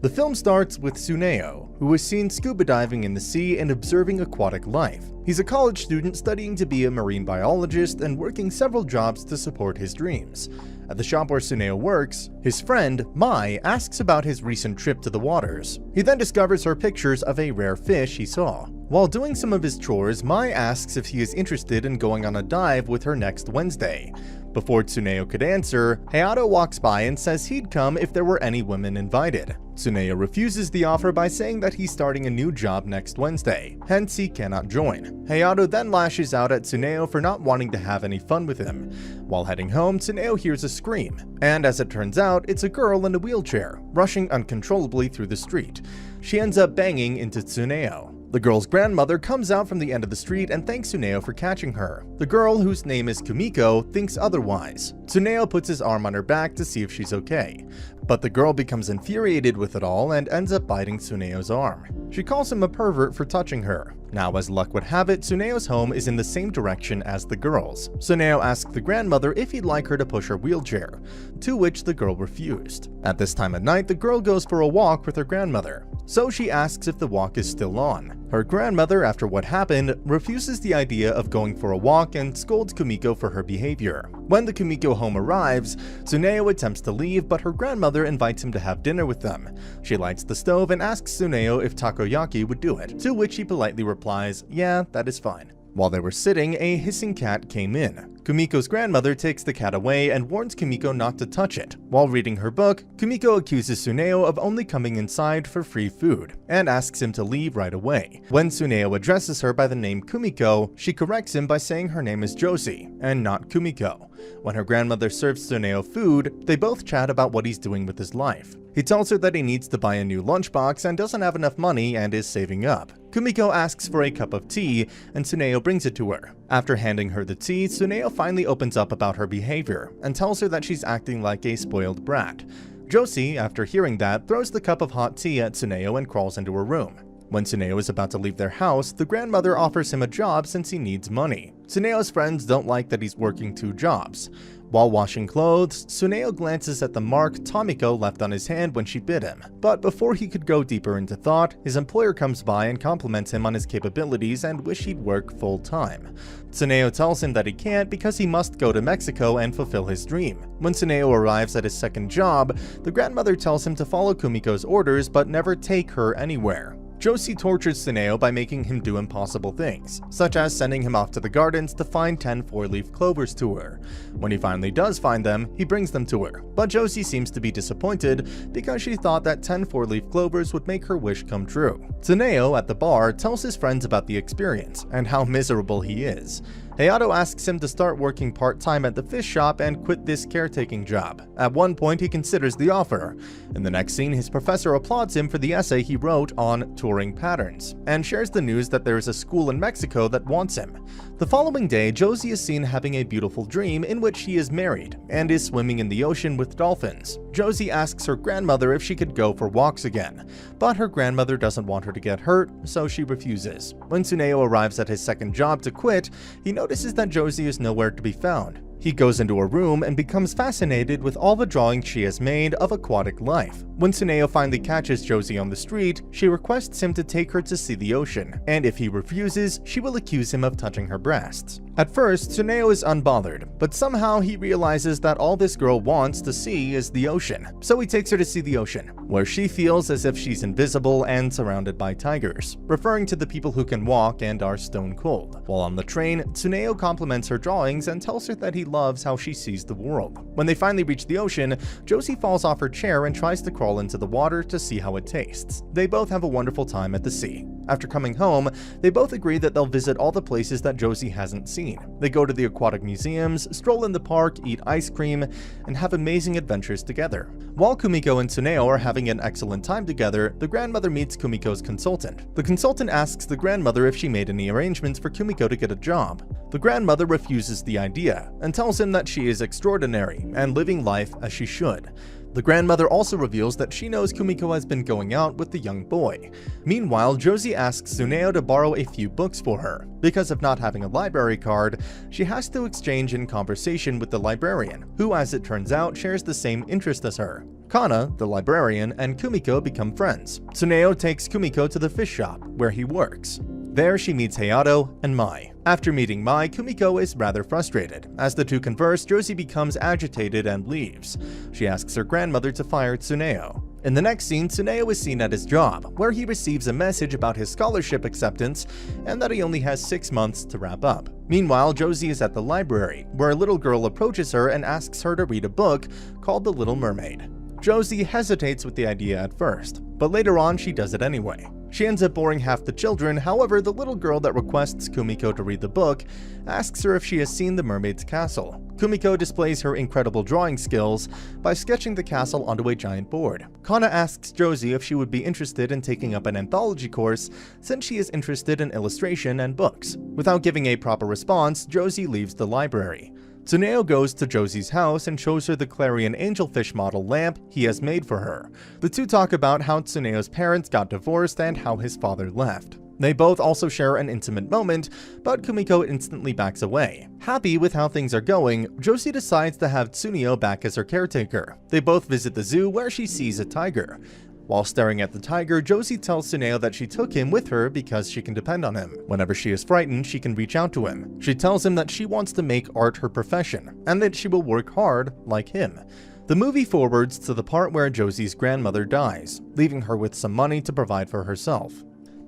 The film starts with Tsuneo, who is seen scuba diving in the sea and observing aquatic life. He's a college student studying to be a marine biologist and working several jobs to support his dreams. At the shop where Tsuneo works, his friend, Mai, asks about his recent trip to the waters. He then discovers her pictures of a rare fish he saw. While doing some of his chores, Mai asks if he is interested in going on a dive with her next Wednesday. Before Tsuneo could answer, Hayato walks by and says he'd come if there were any women invited. Tsuneo refuses the offer by saying that he's starting a new job next Wednesday, hence he cannot join. Hayato then lashes out at Tsuneo for not wanting to have any fun with him. While heading home, Tsuneo hears a scream, and as it turns out, it's a girl in a wheelchair, rushing uncontrollably through the street. She ends up banging into Tsuneo. The girl's grandmother comes out from the end of the street and thanks Tsuneo for catching her. The girl, whose name is Kumiko, thinks otherwise. Tsuneo puts his arm on her back to see if she's okay, but the girl becomes infuriated with it all and ends up biting Tsuneo's arm. She calls him a pervert for touching her. Now, as luck would have it, Tsuneo's home is in the same direction as the girl's. Tsuneo asks the grandmother if he'd like her to push her wheelchair, to which the girl refused. At this time of night, the girl goes for a walk with her grandmother, so she asks if the walk is still on. Her grandmother, after what happened, refuses the idea of going for a walk and scolds Kumiko for her behavior. When the Kumiko home arrives, Tsuneo attempts to leave, but her grandmother invites him to have dinner with them. She lights the stove and asks Tsuneo if takoyaki would do it, to which he politely replies, "Yeah, that is fine." While they were sitting, a hissing cat came in. Kumiko's grandmother takes the cat away and warns Kumiko not to touch it. While reading her book, Kumiko accuses Tsuneo of only coming inside for free food, and asks him to leave right away. When Tsuneo addresses her by the name Kumiko, she corrects him by saying her name is Josie, and not Kumiko. When her grandmother serves Tsuneo food, they both chat about what he's doing with his life. He tells her that he needs to buy a new lunchbox and doesn't have enough money and is saving up. Kumiko asks for a cup of tea, and Tsuneo brings it to her. After handing her the tea, Tsuneo finally opens up about her behavior, and tells her that she's acting like a spoiled brat. Josie, after hearing that, throws the cup of hot tea at Tsuneo and crawls into her room. When Tsuneo is about to leave their house, the grandmother offers him a job since he needs money. Tsuneo's friends don't like that he's working 2 jobs. While washing clothes, Tsuneo glances at the mark Tomiko left on his hand when she bit him. But before he could go deeper into thought, his employer comes by and compliments him on his capabilities and wish he'd work full-time. Tsuneo tells him that he can't because he must go to Mexico and fulfill his dream. When Tsuneo arrives at his second job, the grandmother tells him to follow Kumiko's orders but never take her anywhere. Josie tortures Tsuneo by making him do impossible things, such as sending him off to the gardens to find 10 4-leaf clovers to her. When he finally does find them, he brings them to her, but Josie seems to be disappointed because she thought that 10 4-leaf clovers would make her wish come true. Tsuneo, at the bar, tells his friends about the experience and how miserable he is. Hayato asks him to start working part-time at the fish shop and quit this caretaking job. At one point, he considers the offer. In the next scene, his professor applauds him for the essay he wrote on touring patterns, and shares the news that there is a school in Mexico that wants him. The following day, Josie is seen having a beautiful dream in which she is married, and is swimming in the ocean with dolphins. Josie asks her grandmother if she could go for walks again, but her grandmother doesn't want her to get hurt, so she refuses. When Tsuneo arrives at his second job to quit, he notices that Josie is nowhere to be found. He goes into her room and becomes fascinated with all the drawings she has made of aquatic life. When Tsuneo finally catches Josie on the street, she requests him to take her to see the ocean, and if he refuses, she will accuse him of touching her breasts. At first, Tsuneo is unbothered, but somehow he realizes that all this girl wants to see is the ocean, so he takes her to see the ocean, where she feels as if she's invisible and surrounded by tigers, referring to the people who can walk and are stone cold. While on the train, Tsuneo compliments her drawings and tells her that he loves how she sees the world. When they finally reach the ocean, Josie falls off her chair and tries to crawl into the water to see how it tastes. They both have a wonderful time at the sea. After coming home, they both agree that they'll visit all the places that Josie hasn't seen. They go to the aquatic museums, stroll in the park, eat ice cream, and have amazing adventures together. While Kumiko and Tsuneo are having an excellent time together, the grandmother meets Kumiko's consultant. The consultant asks the grandmother if she made any arrangements for Kumiko to get a job. The grandmother refuses the idea and tells him that she is extraordinary and living life as she should. The grandmother also reveals that she knows Kumiko has been going out with the young boy. Meanwhile, Josie asks Tsuneo to borrow a few books for her. Because of not having a library card, she has to exchange in conversation with the librarian, who, as it turns out, shares the same interest as her. Kana, the librarian, and Kumiko become friends. Tsuneo takes Kumiko to the fish shop, where he works. There she meets Hayato and Mai. After meeting Mai, Kumiko is rather frustrated. As the two converse, Josie becomes agitated and leaves. She asks her grandmother to fire Tsuneo. In the next scene, Tsuneo is seen at his job, where he receives a message about his scholarship acceptance and that he only has 6 months to wrap up. Meanwhile, Josie is at the library, where a little girl approaches her and asks her to read a book called The Little Mermaid. Josie hesitates with the idea at first, but later on she does it anyway. She ends up boring half the children. However, the little girl that requests Kumiko to read the book asks her if she has seen the mermaid's castle. Kumiko displays her incredible drawing skills by sketching the castle onto a giant board. Kana asks Josie if she would be interested in taking up an anthology course since she is interested in illustration and books. Without giving a proper response, Josie leaves the library. Tsuneo goes to Josie's house and shows her the Clarion angelfish model lamp he has made for her. The two talk about how Tsuneo's parents got divorced and how his father left. They both also share an intimate moment, but Kumiko instantly backs away. Happy with how things are going, Josie decides to have Tsuneo back as her caretaker. They both visit the zoo where she sees a tiger. While staring at the tiger, Josie tells Tsuneo that she took him with her because she can depend on him. Whenever she is frightened, she can reach out to him. She tells him that she wants to make art her profession, and that she will work hard like him. The movie forwards to the part where Josie's grandmother dies, leaving her with some money to provide for herself.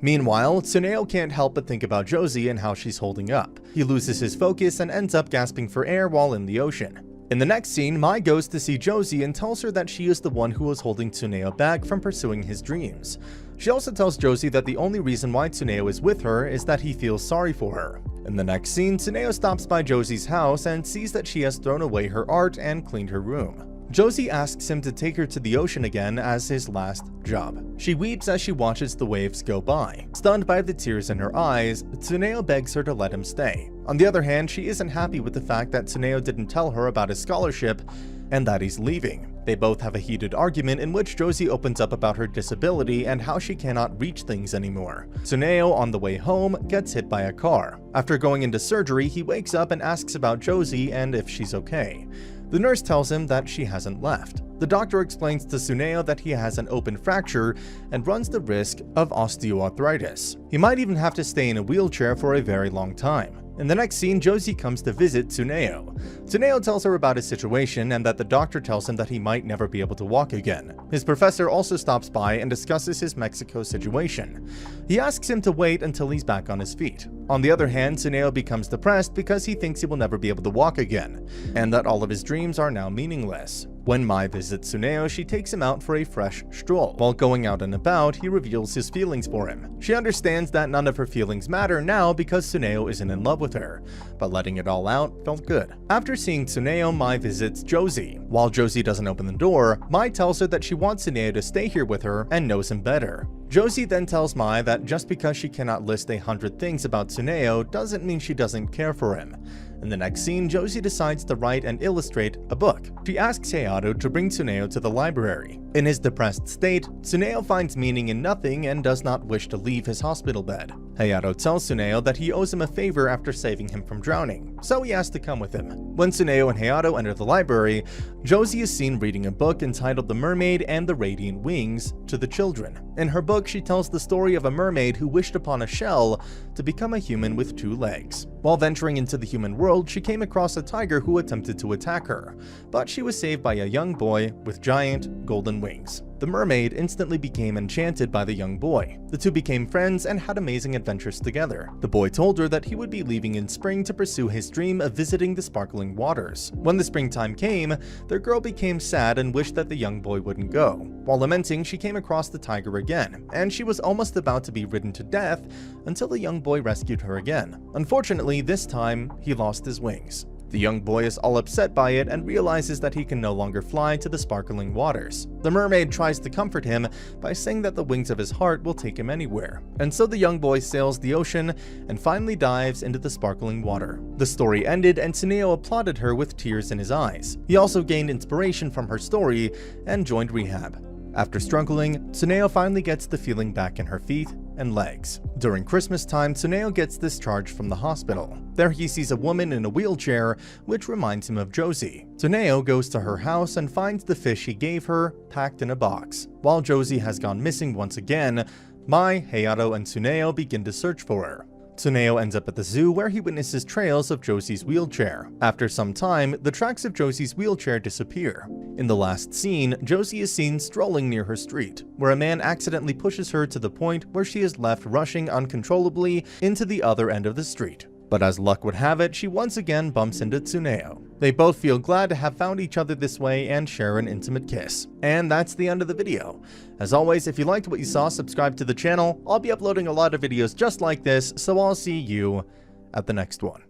Meanwhile, Tsuneo can't help but think about Josie and how she's holding up. He loses his focus and ends up gasping for air while in the ocean. In the next scene, Mai goes to see Josie and tells her that she is the one who was holding Tsuneo back from pursuing his dreams. She also tells Josie that the only reason why Tsuneo is with her is that he feels sorry for her. In the next scene, Tsuneo stops by Josie's house and sees that she has thrown away her art and cleaned her room. Josie asks him to take her to the ocean again as his last job. She weeps as she watches the waves go by. Stunned by the tears in her eyes, Tsuneo begs her to let him stay. On the other hand, she isn't happy with the fact that Tsuneo didn't tell her about his scholarship and that he's leaving. They both have a heated argument in which Josie opens up about her disability and how she cannot reach things anymore. Tsuneo, on the way home, gets hit by a car. After going into surgery, he wakes up and asks about Josie and if she's okay. The nurse tells him that she hasn't left. The doctor explains to Tsuneo that he has an open fracture and runs the risk of osteoarthritis. He might even have to stay in a wheelchair for a very long time. In the next scene, Josie comes to visit Tsuneo. Tsuneo tells her about his situation and that the doctor tells him that he might never be able to walk again. His professor also stops by and discusses his Mexico situation. He asks him to wait until he's back on his feet. On the other hand, Tsuneo becomes depressed because he thinks he will never be able to walk again, and that all of his dreams are now meaningless. When Mai visits Tsuneo, she takes him out for a fresh stroll. While going out and about, he reveals his feelings for him. She understands that none of her feelings matter now because Tsuneo isn't in love with her, but letting it all out felt good. After seeing Tsuneo, Mai visits Josie. While Josie doesn't open the door, Mai tells her that she wants Tsuneo to stay here with her and knows him better. Josie then tells Mai that just because she cannot list 100 things about Tsuneo doesn't mean she doesn't care for him. In the next scene, Josie decides to write and illustrate a book. She asks Hayato to bring Tsuneo to the library. In his depressed state, Tsuneo finds meaning in nothing and does not wish to leave his hospital bed. Hayato tells Tsuneo that he owes him a favor after saving him from drowning, so he asks to come with him. When Tsuneo and Hayato enter the library, Josie is seen reading a book entitled The Mermaid and the Radiant Wings to the children. In her book, she tells the story of a mermaid who wished upon a shell to become a human with 2 legs. While venturing into the human world, she came across a tiger who attempted to attack her, but she was saved by a young boy with giant golden wings. The mermaid instantly became enchanted by the young boy. The two became friends and had amazing adventures together. The boy told her that he would be leaving in spring to pursue his dream of visiting the sparkling waters. When the springtime came, their girl became sad and wished that the young boy wouldn't go. While lamenting, she came across the tiger again, and she was almost about to be ridden to death until the young boy rescued her again. Unfortunately, this time, he lost his wings. The young boy is all upset by it and realizes that he can no longer fly to the sparkling waters. The mermaid tries to comfort him by saying that the wings of his heart will take him anywhere. And so the young boy sails the ocean and finally dives into the sparkling water. The story ended and Tsuneo applauded her with tears in his eyes. He also gained inspiration from her story and joined rehab. After struggling, Tsuneo finally gets the feeling back in her feet and legs. During Christmas time, Tsuneo gets discharged from the hospital. There he sees a woman in a wheelchair, which reminds him of Josie. Tsuneo goes to her house and finds the fish he gave her packed in a box. While Josie has gone missing once again, Mai, Hayato, and Tsuneo begin to search for her. Tsuneo ends up at the zoo where he witnesses trails of Josie's wheelchair. After some time, the tracks of Josie's wheelchair disappear. In the last scene, Josie is seen strolling near her street, where a man accidentally pushes her to the point where she is left rushing uncontrollably into the other end of the street. But as luck would have it, she once again bumps into Tsuneo. They both feel glad to have found each other this way and share an intimate kiss. And that's the end of the video. As always, if you liked what you saw, subscribe to the channel. I'll be uploading a lot of videos just like this, so I'll see you at the next one.